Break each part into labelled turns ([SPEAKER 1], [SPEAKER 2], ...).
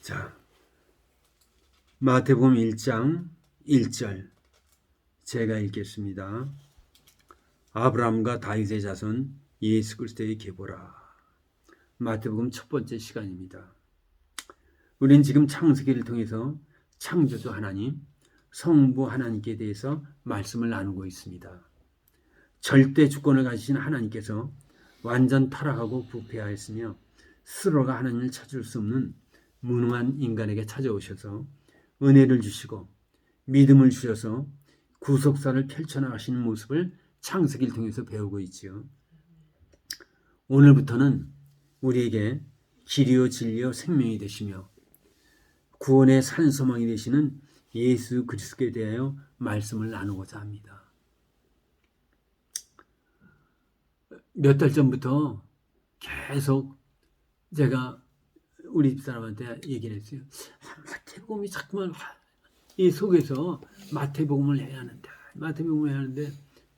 [SPEAKER 1] 자, 마태복음 1장 1절 제가 읽겠습니다. 아브라함과 다윗의 자손 예수 그리스도의 계보라. 마태복음 첫 번째 시간입니다. 우리는 지금 창세기를 통해서 창조주 하나님, 성부 하나님께 대해서 말씀을 나누고 있습니다. 절대 주권을 가지신 하나님께서 완전 타락하고 부패하였으며 스스로가 하나님을 찾을 수 없는 무능한 인간에게 찾아오셔서 은혜를 주시고 믿음을 주셔서 구속사를 펼쳐나가시는 모습을 창세기를 통해서 배우고 있지요. 오늘부터는 우리에게 길이요 진리요 생명이 되시며 구원의 산소망이 되시는 예수 그리스도에 대하여 말씀을 나누고자 합니다. 몇 달 전부터 계속 제가 우리 집사람한테 얘기를 했어요. 마태복음이 자꾸만 이 속에서 마태복음을 해야 하는데 마태복음을 해야 하는데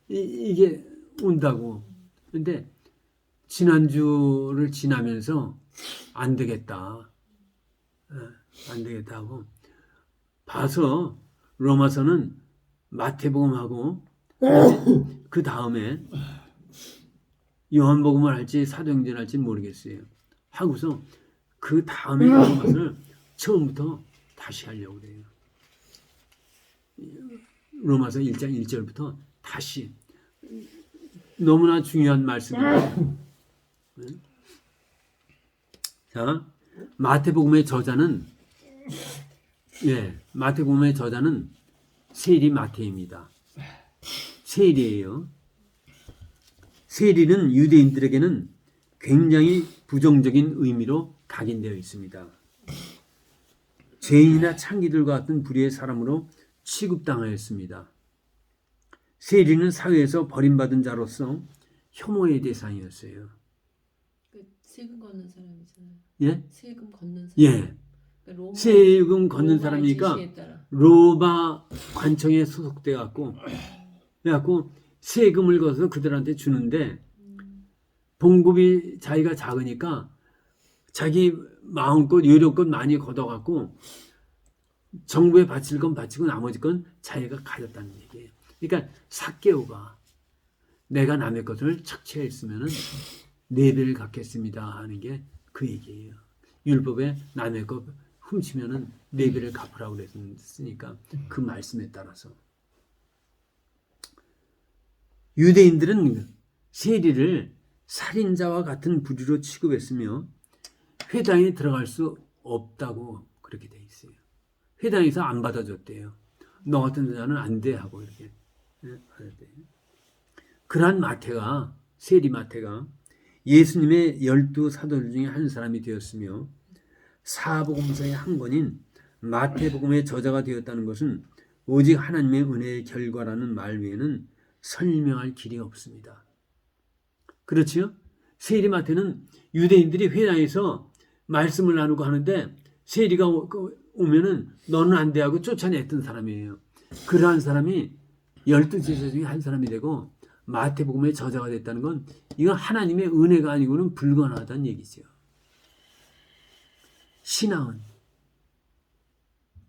[SPEAKER 1] 이게 온다고. 근데 지난주를 지나면서 안 되겠다. 안 되겠다고 봐서 로마서는 마태복음하고 그 다음에 요한복음을 할지 사도행전을 할지 모르겠어요. 하고서 그 다음에 로마서를 처음부터 다시 하려고 그래요. 로마서 1장 1절부터 다시. 너무나 중요한 말씀이에요. 자, 마태복음의 저자는 마태복음의 저자는 세리 마태입니다. 세리예요. 세리는 유대인들에게는 굉장히 부정적인 의미로 각인되어 있습니다. 죄인이나 창기들과 같은 불의의 사람으로 취급당하였습니다. 세리는 사회에서 버림받은 자로서 혐오의 대상이었어요.
[SPEAKER 2] 세금 걷는 사람이잖아요.
[SPEAKER 1] 예?
[SPEAKER 2] 세금 걷는 사람.
[SPEAKER 1] 예.
[SPEAKER 2] 그러니까
[SPEAKER 1] 세금 걷는 사람이니까 로마 관청에 소속돼 갖고 세금을 걷어서 그들한테 주는데 봉급이 자기가 작으니까 자기 마음껏 요령껏 많이 걷어갖고 정부에 바칠 건 바치고 나머지 건 자기가 가졌다는 얘기예요. 그러니까 삭개오가 내가 남의 것을 착취했으면 4배를 갚겠습니다 하는 게 그 얘기예요. 율법에 남의 것 훔치면 4배를 갚으라고 그랬으니까 그 말씀에 따라서 유대인들은 세리를 살인자와 같은 부류로 취급했으며 회당에 들어갈 수 없다고 그렇게 돼 있어요. 회당에서 안 받아줬대요. 너 같은 자는 안 돼 하고 이렇게 받았대요. 그러한 마태가 세리 마태가 예수님의 12사도 중에 한 사람이 되었으며 사복음서의 한 권인 마태복음의 저자가 되었다는 것은 오직 하나님의 은혜의 결과라는 말 외에는 설명할 길이 없습니다. 그렇지요? 세리 마태는 유대인들이 회당에서 말씀을 나누고 하는데 세리가 오면은 너는 안 돼 하고 쫓아냈던 사람이에요. 그러한 사람이 12제자 중에 한 사람이 되고 마태복음의 저자가 됐다는 건 이건 하나님의 은혜가 아니고는 불가능하다는 얘기죠. 신앙은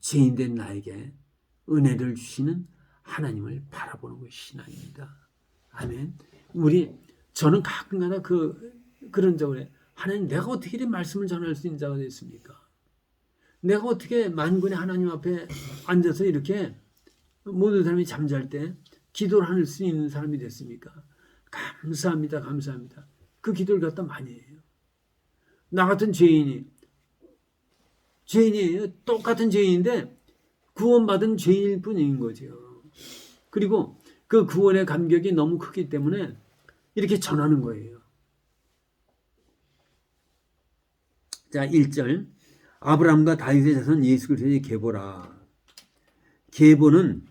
[SPEAKER 1] 죄인된 나에게 은혜를 주시는 하나님을 바라보는 것이 신앙입니다. 아멘. 저는 가끔가다 그런 적을 해요. 하나님, 내가 어떻게 이런 말씀을 전할 수 있는 자가 됐습니까? 내가 어떻게 만군의 하나님 앞에 앉아서 이렇게 모든 사람이 잠잘 때 기도를 할 수 있는 사람이 됐습니까? 감사합니다. 감사합니다. 그 기도를 갖다 많이 해요. 나 같은 죄인이에요. 똑같은 죄인인데 구원받은 죄인일 뿐인 거죠. 그리고 그 구원의 감격이 너무 크기 때문에 이렇게 전하는 거예요. 자, 1절. 아브라함과 다윗의 자손 예수 그리스도의 계보라. 계보는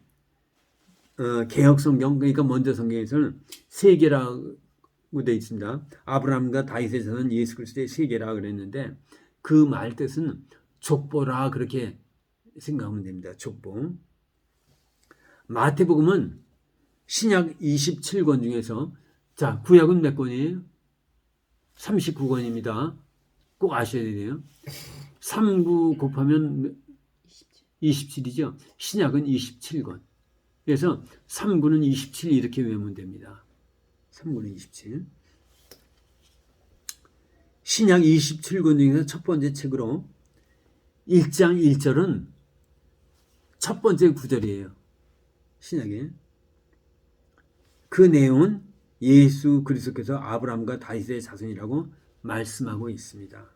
[SPEAKER 1] 개혁 성경, 그러니까 먼저 성경에서는 세계라고 되어 있습니다. 아브라함과 다윗의 자손 예수 그리스도의 세계라 그랬는데 그 말 뜻은 족보라 그렇게 생각하면 됩니다. 족보. 마태복음은 신약 27권 중에서 자, 구약은 몇 권이에요? 39권입니다. 꼭 아셔야 돼요. 39 곱하면
[SPEAKER 2] 27.
[SPEAKER 1] 27이죠. 신약은 27권. 그래서 3구는 27 이렇게 외우면 됩니다. 3구는 27. 신약 27권 중에서 첫 번째 책으로 1장 1절은 첫 번째 구절이에요. 신약에. 그 내용은 예수 그리스도께서 아브라함과 다윗의 자손이라고 말씀하고 있습니다.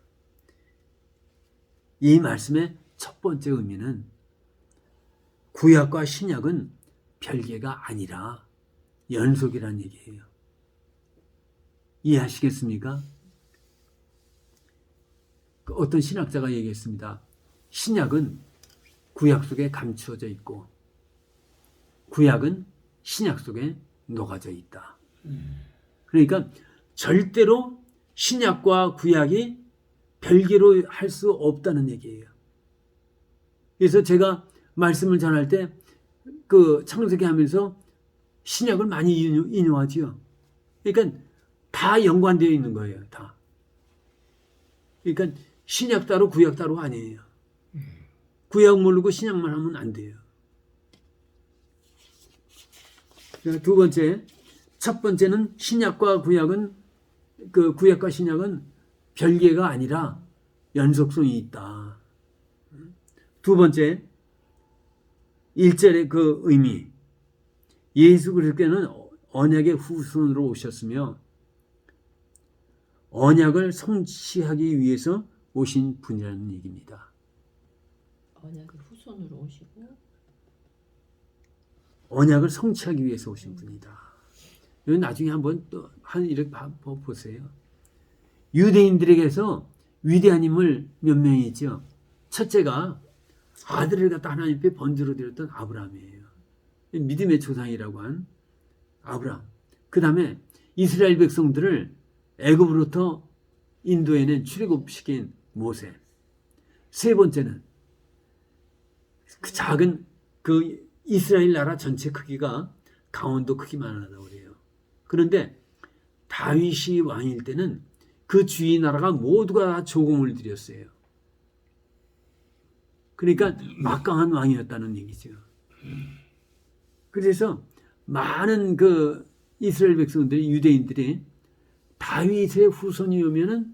[SPEAKER 1] 이 말씀의 첫 번째 의미는 구약과 신약은 별개가 아니라 연속이라는 얘기예요. 이해하시겠습니까? 어떤 신학자가 얘기했습니다. 신약은 구약 속에 감추어져 있고 구약은 신약 속에 녹아져 있다. 그러니까 절대로 신약과 구약이 별개로 할 수 없다는 얘기예요. 그래서 제가 말씀을 전할 때 그 창세기 하면서 신약을 많이 인용하지요. 그러니까 다 연관되어 있는 거예요. 다. 그러니까 신약 따로 구약 따로 아니에요. 구약 모르고 신약만 하면 안 돼요. 두 번째, 첫 번째는 신약과 구약은 그 구약과 신약은 별개가 아니라 연속성이 있다. 두 번째, 1절의 그 의미. 예수 그리스도께서는 언약의 후손으로 오셨으며 언약을 성취하기 위해서 오신 분이라는 얘기입니다.
[SPEAKER 2] 언약의 후손으로 오시고
[SPEAKER 1] 언약을 성취하기 위해서 오신 분이다. 이건 나중에 한번 또 이렇게 보세요. 유대인들에게서 위대한 인물 몇 명이 있죠. 첫째가 아들을 갖다 하나님 앞에 번제로 드렸던 아브라함이에요. 믿음의 조상이라고 한 아브라함. 그 다음에 이스라엘 백성들을 애굽으로부터 인도해낸 출애굽시킨 모세. 세 번째는 그 작은 그 이스라엘 나라 전체 크기가 강원도 크기만 하다고 그래요. 그런데 다윗이 왕일 때는 그 주위 나라가 모두가 다 조공을 드렸어요. 그러니까 막강한 왕이었다는 얘기죠. 그래서 많은 그 이스라엘 백성들이 유대인들이 다윗의 후손이 오면은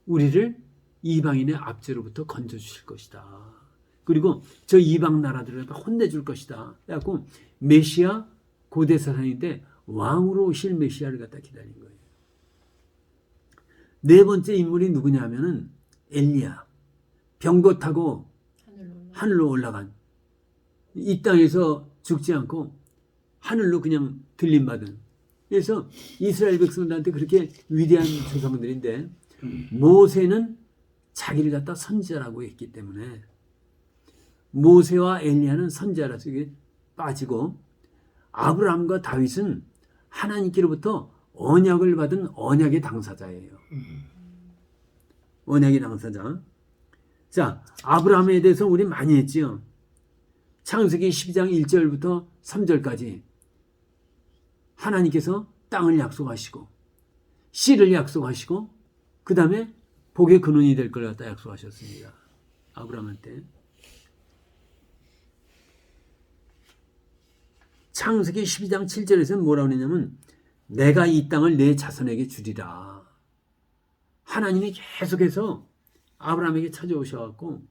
[SPEAKER 1] 우리를 이방인의 압제로부터 건져주실 것이다. 그리고 저 이방 나라들을 혼내줄 것이다. 그래갖고 메시아 고대 사상인데 왕으로 오실 메시아를 갖다 기다린 거예요. 네 번째 인물이 누구냐면은 엘리야. 병거 타고 하늘로 올라간 이 땅에서 죽지 않고 하늘로 그냥 들림받은. 그래서 이스라엘 백성들한테 그렇게 위대한 조상들인데 모세는 자기를 갖다 선지자라고 했기 때문에 모세와 엘리야는 선지자라서 빠지고 아브라함과 다윗은 하나님께로부터 언약을 받은 언약의 당사자예요. 언약의 당사자. 자, 아브라함에 대해서 우리 많이 했지요. 창세기 12장 1절부터 3절까지 하나님께서 땅을 약속하시고 씨를 약속하시고 그 다음에 복의 근원이 될 걸 갖다 약속하셨습니다. 아브라함한테. 창세기 12장 7절에서는 뭐라고 했냐면 내가 이 땅을 내 자손에게 주리라. 하나님이 계속해서 아브라함에게 찾아오셔갖고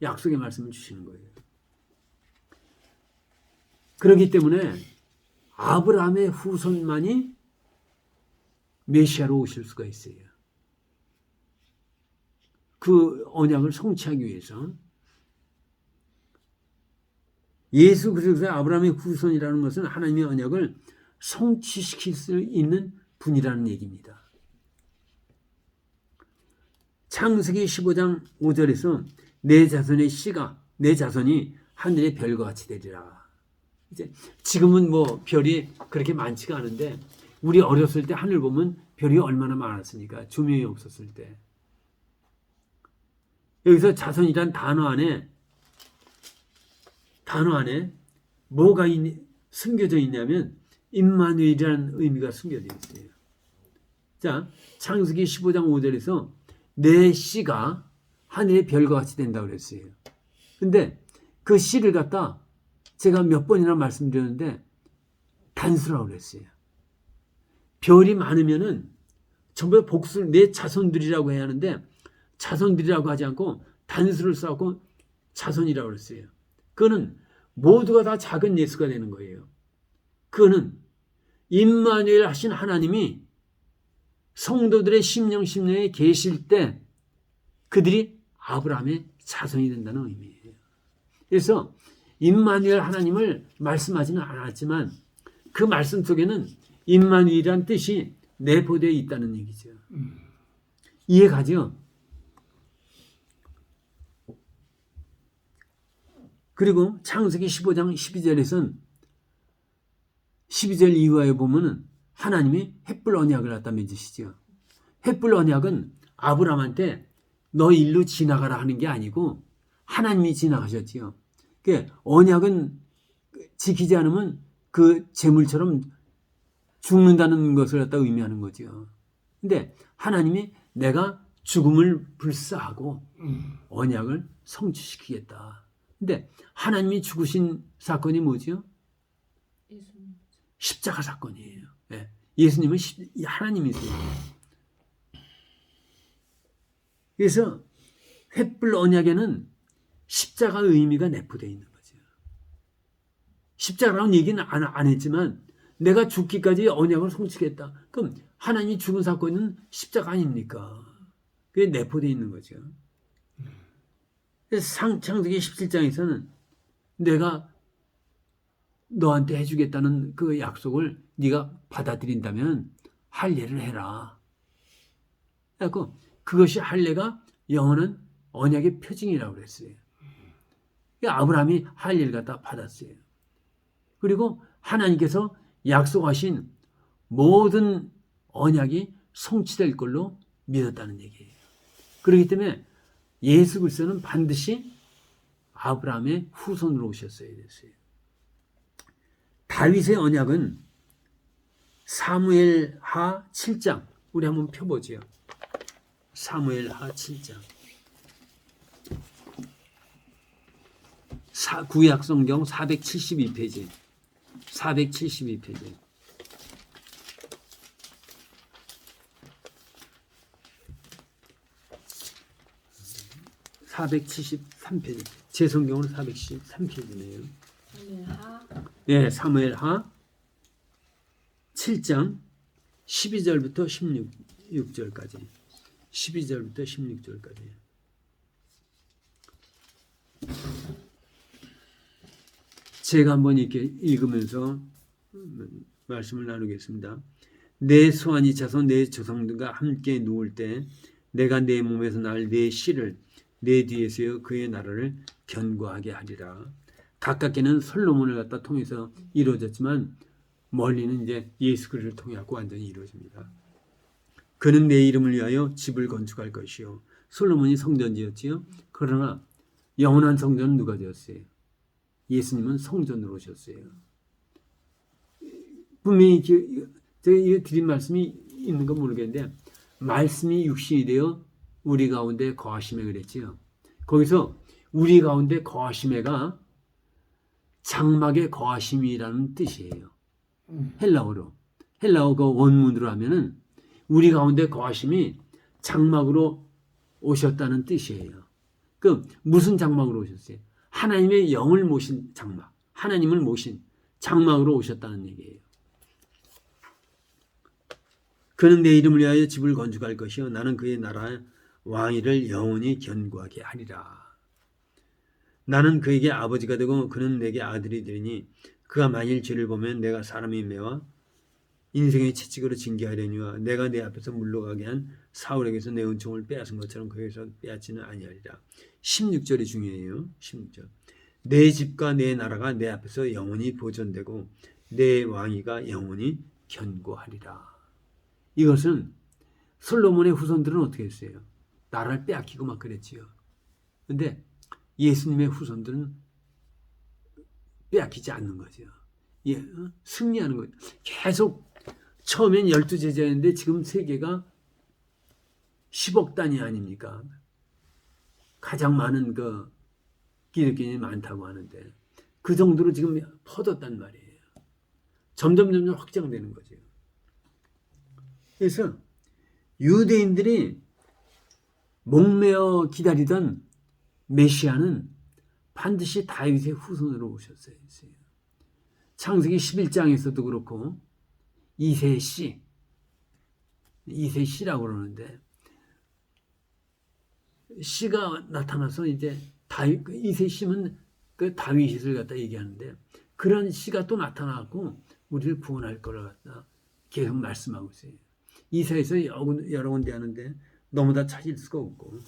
[SPEAKER 1] 약속의 말씀을 주시는 거예요. 그렇기 때문에 아브라함의 후손만이 메시아로 오실 수가 있어요. 그 언약을 성취하기 위해서. 예수 그리스도의 아브라함의 후손이라는 것은 하나님의 언약을 성취시킬 수 있는 분이라는 얘기입니다. 창세기 15장 5절에서 내 자손의 씨가 내 자손이 하늘의 별과 같이 되리라. 이제 지금은 뭐 별이 그렇게 많지가 않은데 우리 어렸을 때 하늘 보면 별이 얼마나 많았습니까? 조명이 없었을 때. 여기서 자손이란 단어 안에 뭐가 숨겨져 있냐면 임마누엘이라는 의미가 숨겨져 있어요. 자, 창세기 15장 5절에서 내 씨가 하늘의 별과 같이 된다고 그랬어요. 근데 그 씨를 갖다 제가 몇 번이나 말씀드렸는데 단수라고 그랬어요. 별이 많으면은 전부 다 복수를 내 자손들이라고 해야 하는데 자손들이라고 하지 않고 단수를 써갖고 자손이라고 그랬어요. 그거는 모두가 다 작은 예수가 되는 거예요. 그거는 임마누엘 하신 하나님이 성도들의 심령에 계실 때 그들이 아브라함의 자손이 된다는 의미예요. 그래서 임마누엘 하나님을 말씀하지는 않았지만 그 말씀 속에는 임마누엘이란 뜻이 내포되어 있다는 얘기죠. 이해가죠? 그리고 창세기 15장 12절에서는 12절 이후에 보면은 하나님이 횃불 언약을 갖다 맺으시죠. 횃불 언약은 아브라함한테 너 일로 지나가라 하는 게 아니고 하나님이 지나가셨지요. 그 언약은 지키지 않으면 그 재물처럼 죽는다는 것을 갖다 의미하는 거죠. 근데 하나님이 내가 죽음을 불사하고 언약을 성취시키겠다. 근데 하나님이 죽으신 사건이 뭐죠?
[SPEAKER 2] 예수님.
[SPEAKER 1] 십자가 사건이에요. 예. 예수님은 하나님이세요. 그래서 횃불 언약에는 십자가 의미가 내포되어 있는 거죠. 십자가라는 얘기는 안 했지만 내가 죽기까지 언약을 성취겠다. 그럼 하나님이 죽은 사건은 십자가 아닙니까? 그게 내포되어 있는 거죠. 그래서 창세기 17장에서는 내가 너한테 해주겠다는 그 약속을 네가 받아들인다면 할례를 해라. 그래서 그것이 할례가 영원한 언약의 표징이라고 그랬어요. 아브라함이 할례를 갖다 받았어요. 그리고 하나님께서 약속하신 모든 언약이 성취될 걸로 믿었다는 얘기예요. 그렇기 때문에 예수 그리스도는 반드시 아브라함의 후손으로 오셨어야 됐어요. 다윗의 언약은 사무엘하 7장 우리 한번 펴보죠. 사무엘하 7장 구약 성경 472페이지 472페이지 473페이지 제 성경은 473페이지네요. 네, 사무엘하 7장 12절부터 16절까지 12절부터 16절까지 제가 한번 이렇게 읽으면서 말씀을 나누겠습니다. 내 소환이 차서 내 조상들과 함께 누울 때 내가 내 몸에서 날 내 씨를 내 뒤에서요 그의 나라를 견고하게 하리라. 가깝게는 솔로몬을 갖다 통해서 이루어졌지만 멀리는 이제 예수 그리스도를 통해 갖고 완전히 이루어집니다. 그는 내 이름을 위하여 집을 건축할 것이요. 솔로몬이 성전 지었지요. 그러나 영원한 성전은 누가 지었어요? 예수님은 성전으로 오셨어요. 분명히 제가 이거 드린 말씀이 있는 건 모르겠는데 말씀이 육신이 되어 우리 가운데 거하심에 그랬지요. 거기서 우리 가운데 거하심에가 장막의 거하심이라는 뜻이에요. 헬라어로. 헬라어 그 원문으로 하면은 우리 가운데 거하심이 장막으로 오셨다는 뜻이에요. 그 무슨 장막으로 오셨어요? 하나님의 영을 모신 장막. 하나님을 모신 장막으로 오셨다는 얘기예요. 그는 내 이름을 위하여 집을 건축할 것이요 나는 그의 나라의 왕위를 영원히 견고하게 하리라. 나는 그에게 아버지가 되고 그는 내게 아들이 되리니 그가 만일 죄를 보면 내가 사람이 매와 인생의 채찍으로 징계하려니와 내가 내 앞에서 물러가게 한 사울에게서 내 은총을 빼앗은 것처럼 그에게서 빼앗지는 아니하리라. 16절이 중요해요. 16절. 내 집과 내 나라가 내 앞에서 영원히 보존되고 내 왕위가 영원히 견고하리라. 이것은 솔로몬의 후손들은 어떻게 했어요? 나라를 빼앗기고 막 그랬지요. 근데 예수님의 후손들은 빼앗기지 않는 거죠. 예, 승리하는 거죠. 계속 처음엔 12제자였는데 지금 세계가 10억 단위 아닙니까? 가장 많은 그 기독교인이 많다고 하는데 그 정도로 지금 퍼졌단 말이에요. 점점 확장되는 거죠. 그래서 유대인들이 목매어 기다리던 메시아는 반드시 다윗의 후손으로 오셨어요. 창세기 11장에서도 그렇고 이세씨라고 그러는데 씨가 나타나서 이제 다윗 이세씨는 그 다윗을 갖다 얘기하는데 그런 씨가 또 나타나고 우리를 구원할 거를 갖다 계속 말씀하고 있어요. 이사에서 여러 군데 하는데 너무 다 찾을 수가 없고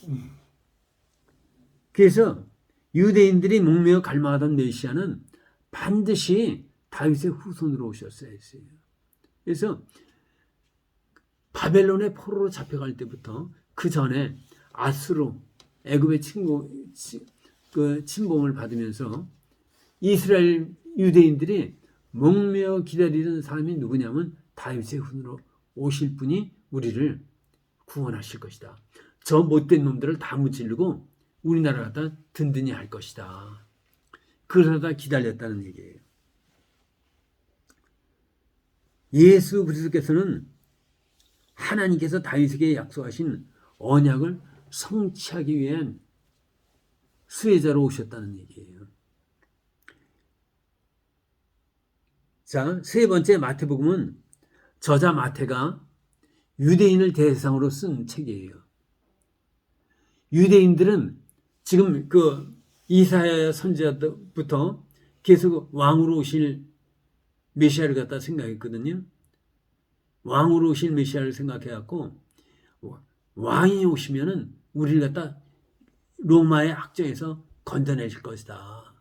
[SPEAKER 1] 그래서 유대인들이 목매어 갈망하던 메시아는 반드시 다윗의 후손으로 오셨어야 했어요. 그래서 바벨론의 포로로 잡혀갈 때부터 그 전에 아수르 애굽의 침범을 받으면서 이스라엘 유대인들이 목매어 기다리는 사람이 누구냐면 다윗의 후손으로 오실 분이 우리를 구원하실 것이다. 저 못된 놈들을 다 무찌르고 우리나라 갖다 든든히 할 것이다. 그러다 기다렸다는 얘기예요. 예수 그리스도께서는 하나님께서 다윗에게 약속하신 언약을 성취하기 위한 수혜자로 오셨다는 얘기예요. 자, 세 번째 마태복음은 저자 마태가 유대인을 대상으로 쓴 책이에요. 유대인들은 지금 그 이사야 선지자부터 계속 왕으로 오실 메시아를 갖다 생각했거든요. 왕으로 오실 메시아를 생각해갖고 왕이 오시면은 우리를 갖다 로마의 악정에서 건져내실 것이다.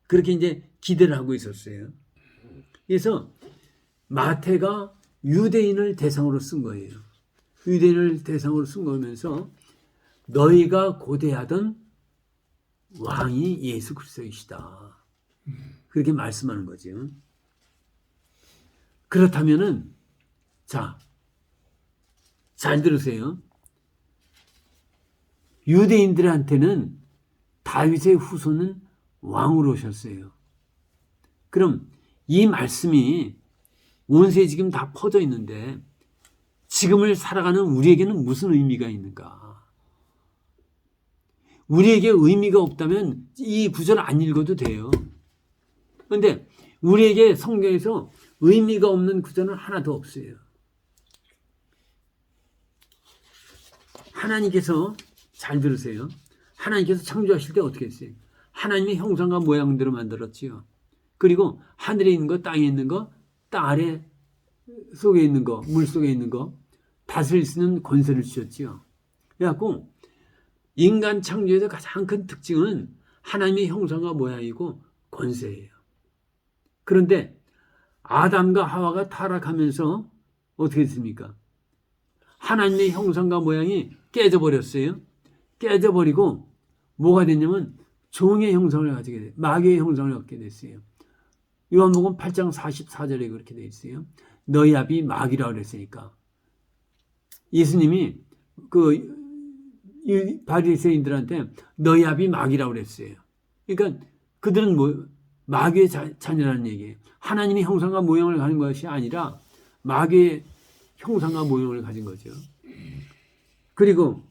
[SPEAKER 1] 그렇게 이제 기대를 하고 있었어요. 그래서 마태가 유대인을 대상으로 쓴 거예요. 유대인을 대상으로 쓴 거면서 너희가 고대하던 왕이 예수 그리스도이시다. 그렇게 말씀하는 거죠. 그렇다면은 자, 잘 들으세요. 유대인들한테는 다윗의 후손은 왕으로 오셨어요. 그럼 이 말씀이 온 세에 지금 다 퍼져 있는데 지금을 살아가는 우리에게는 무슨 의미가 있는가? 우리에게 의미가 없다면 이 구절을 안 읽어도 돼요. 그런데 우리에게 성경에서 의미가 없는 구절은 하나도 없어요. 하나님께서 잘 들으세요. 하나님께서 창조하실 때 어떻게 했어요? 하나님의 형상과 모양대로 만들었지요. 그리고 하늘에 있는 거, 땅에 있는 거, 땅 아래 속에 있는 거, 물 속에 있는 거 다스릴 수 있는 권세를 주셨지요. 그래갖고 인간 창조에서 가장 큰 특징은 하나님의 형상과 모양이고 권세예요. 그런데 아담과 하와가 타락하면서 어떻게 됐습니까? 하나님의 형상과 모양이 깨져버렸어요. 깨져버리고 뭐가 됐냐면 종의 형상을 가지게 돼요. 마귀의 형상을 갖게 됐어요. 요한복음 8장 44절에 그렇게 되어 있어요. 너희 아비 마귀라고 그랬으니까. 예수님이 그 바리새인들한테 너희 아비 마귀라고 그랬어요. 그러니까 그들은 뭐 마귀의 자녀라는 얘기예요. 하나님의 형상과 모양을 가진 것이 아니라 마귀의 형상과 모양을 가진 거죠. 그리고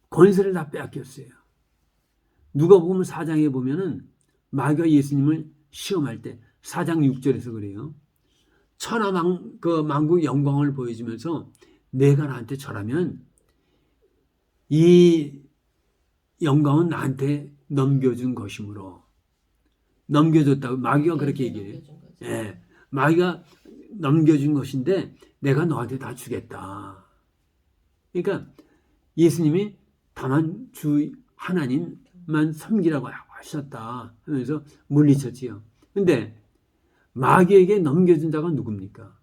[SPEAKER 1] 권세를 다 빼앗겼어요. 누가복음 4장에 보면은 마귀가 예수님을 시험할 때 4장 6절에서 그래요. 만국 영광을 보여주면서 내가 나한테 절하면 이 영광은 나한테 넘겨준 것이므로 넘겨줬다고 마귀가 그렇게 얘기해요. 예, 마귀가 넘겨준 것인데 내가 너한테 다 주겠다. 그러니까 예수님이 다만 주 하나님만 섬기라고 하셨다 하면서 물리쳤지요. 근데 마귀에게 넘겨준 자가 누굽니까?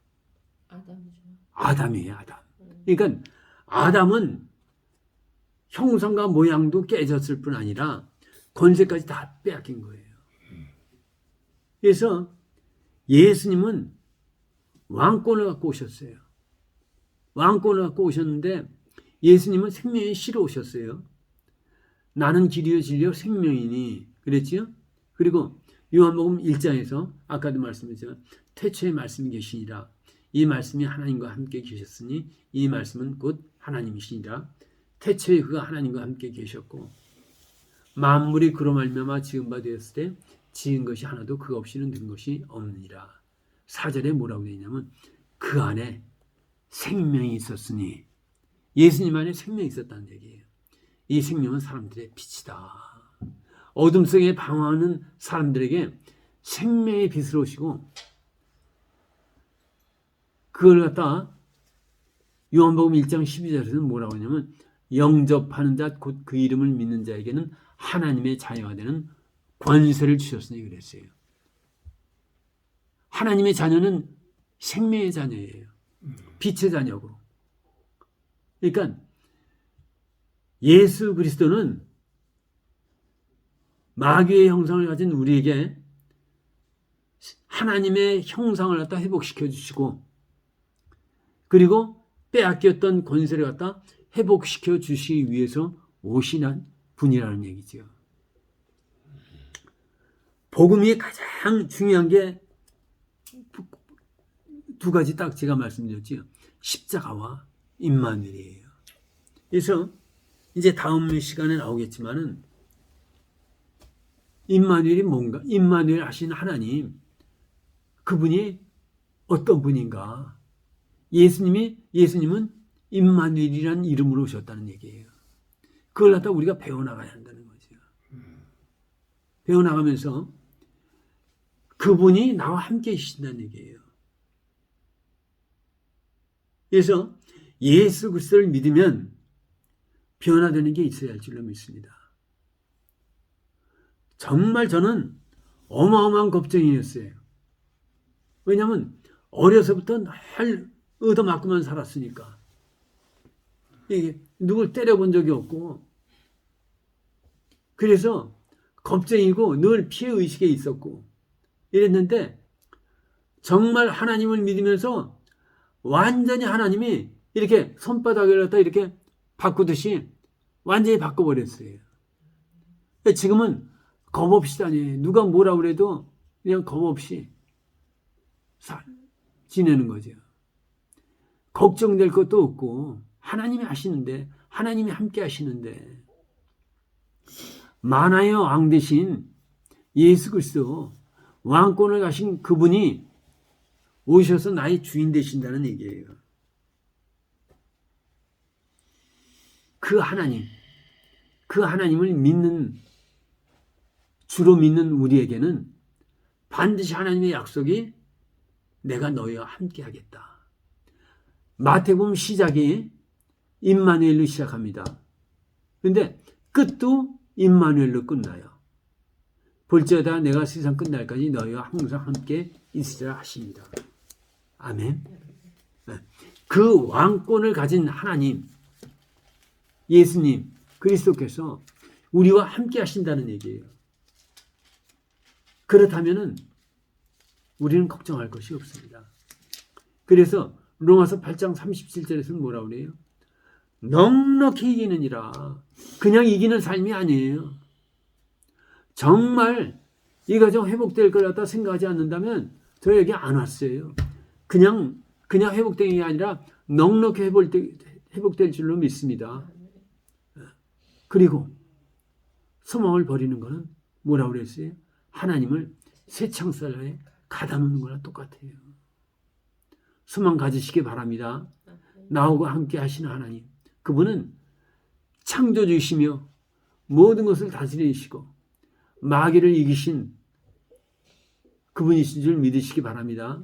[SPEAKER 2] 아담이죠.
[SPEAKER 1] 아담이에요, 아담. 그러니까 아담은 형상과 모양도 깨졌을 뿐 아니라 권세까지 다 빼앗긴 거예요. 그래서 예수님은 왕권을 갖고 오셨어요. 왕권을 갖고 오셨는데 예수님은 생명의 씨로 오셨어요. 나는 길이요 진리요 생명이니 그랬지요. 그리고 요한복음 1장에서 아까도 말씀드렸지만 태초에 말씀이 계시니라. 이 말씀이 하나님과 함께 계셨으니 이 말씀은 곧 하나님이시니라. 태초에 그가 하나님과 함께 계셨고 만물이 그로 말미암아 지은 바 되었을 때 지은 것이 하나도 그가 없이는 된 것이 없느니라. 4절에 뭐라고 되어 있냐면 그 안에 생명이 있었으니 예수님 안에 생명이 있었다는 얘기예요. 이 생명은 사람들의 빛이다. 어둠 속에 방황하는 사람들에게 생명의 빛으로 오시고 그걸 갖다 요한복음 1장 12절에서는 뭐라고 하냐면 영접하는 자 곧 그 이름을 믿는 자에게는 하나님의 자녀가 되는 권세를 주셨으니 그랬어요. 하나님의 자녀는 생명의 자녀예요. 빛의 자녀고. 그러니까 예수 그리스도는 마귀의 형상을 가진 우리에게 하나님의 형상을 갖다 회복시켜 주시고 그리고 빼앗겼던 권세를 갖다 회복시켜 주시기 위해서 오신 분이라는 얘기죠. 복음이 가장 중요한 게 두 가지 딱 제가 말씀드렸죠. 십자가와 임마누엘이에요. 그래서 이제 다음 시간에 나오겠지만은 임마누엘이 뭔가? 임마누엘 하신 하나님 그분이 어떤 분인가? 예수님은 임마누엘이라는 이름으로 오셨다는 얘기예요. 그걸 갖다 우리가 배워나가야 한다는 거죠. 배워나가면서 그분이 나와 함께 계신다는 얘기예요. 그래서 예수 그리스도를 믿으면 변화되는 게 있어야 할 줄로 믿습니다. 정말 저는 어마어마한 겁쟁이였어요. 왜냐하면 어려서부터 늘 얻어맞고만 살았으니까. 누굴 때려본 적이 없고 그래서 겁쟁이고 늘 피해의식에 있었고 이랬는데 정말 하나님을 믿으면서 완전히 하나님이 이렇게 손바닥을 갖다 이렇게 바꾸듯이 완전히 바꿔버렸어요. 지금은 겁 없이 다녀요. 누가 뭐라 그래도 그냥 겁 없이 지내는 거죠. 걱정될 것도 없고 하나님이 하시는데 하나님이 함께 하시는데 만화의 왕 대신 예수 그리스도 왕권을 가신 그분이 오셔서 나의 주인 되신다는 얘기예요. 그 하나님을 주로 믿는 우리에게는 반드시 하나님의 약속이 내가 너희와 함께 하겠다. 마태복음 시작이 임마누엘로 시작합니다. 그런데 끝도 임마누엘로 끝나요. 볼지어다 내가 세상 끝날까지 너희와 항상 함께 있으리라 하십니다. 아멘. 그 왕권을 가진 하나님, 예수님, 그리스도께서 우리와 함께 하신다는 얘기예요. 그렇다면은 우리는 걱정할 것이 없습니다. 그래서 로마서 8장 37절에서는 뭐라고 그래요? 넉넉히 이기느니라. 그냥 이기는 삶이 아니에요. 정말 이 가정 회복될 걸 갖다 생각하지 않는다면 저 여기 안 왔어요. 그냥 회복되는 게 아니라 넉넉히 회복될 줄로 믿습니다. 그리고 소망을 버리는 것은 뭐라고 그랬어요? 하나님을 새 창살에 가다놓는 거랑 똑같아요. 소망 가지시기 바랍니다. 나하고 함께 하시는 하나님. 그분은 창조주이시며 모든 것을 다스리시고 마귀를 이기신 그분이신 줄 믿으시기 바랍니다.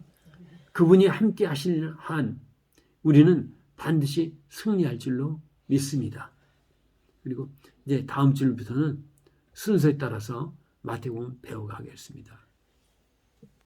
[SPEAKER 1] 그분이 함께 하시는 한 우리는 반드시 승리할 줄로 믿습니다. 그리고 이제 다음 주부터는 순서에 따라서 마태복음 배워가겠습니다.